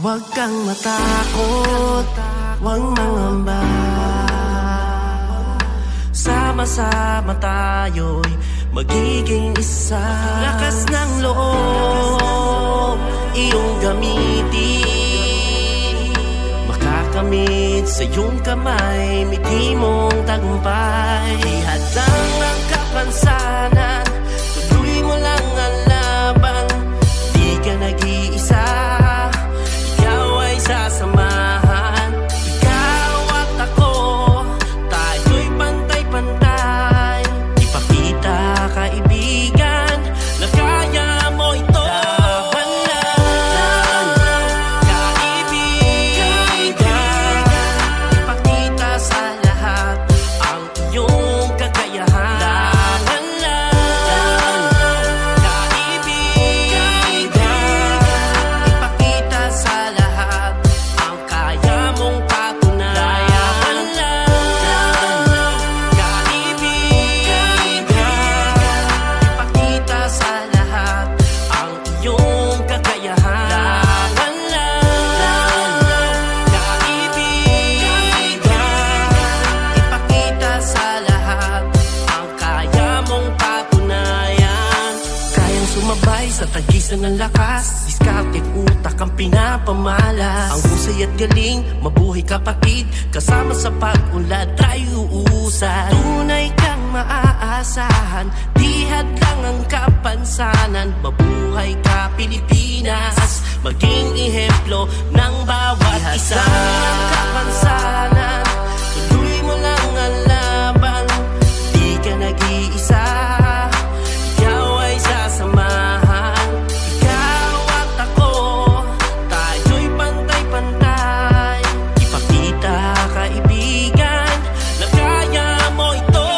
Huwag kang matakot, huwag mangamba. Sama-sama tayo'y magiging isa. Lakas ng loob iyong gamitin, makakamit sa iyong kamay miti mong tagumpay. Ihadlang ang kapansanan, tuloy mo lang ang laban. Di ka nag-iisa, ikaw ay sasamahan. Ikaw at ako, tayo'y pantay-pantay. Ipakita kaibigan na kaya mo ito. Laban lang, kaibigan. Ipakita sa lahat ang iyong kakayahan. Laban lang, kaibigan. Ipakita sa lahat ang kaya mong patunayan. Laban lang, kaibigan. Ipakita sa lahat ang iyong kakayahan. Laban lang, kaibigan. Ipakita sa lahat ang kaya mong patunayan. Kayang sumabay sa tagisan ng lakas, diskarte at utak ang pinapamalas. Ang husay at galing, mabuhay kapatid, kasama sa pag-unlad tayo uusad. Tunay kang maaasahan, di hadlang ang kapansanan. Mabuhay ka Pilipinas, maging ehemplo ng bawat isa. Ang kapansanan, tuloy mo lang ang laban. Di ka nag-iisa, ikaw ay sasamahan. Ikaw at ako, tayo'y pantay-pantay. Ipakita kaibigan na kaya mo ito.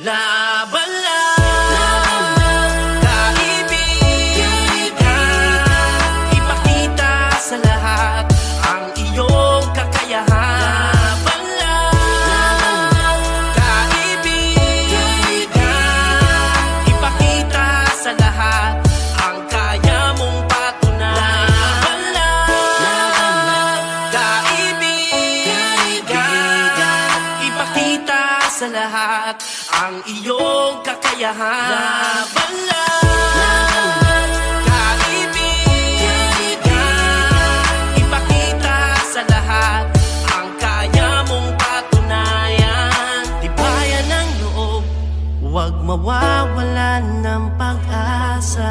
Laban lang, kaibigan. Ipakita sa lahat ang iyong kakayahan. Laban lang, kaibigan. Ipakita sa lahat ang kaya mong patunayan. Laban lang, kaibigan. Ipakita sa lahat ang iyong kakayahan. Laban lang, kaibigan. Ipakita sa lahat ang kaya mong patunayan. Tibayan ng loob, huwag mawawalan ng pag-asa.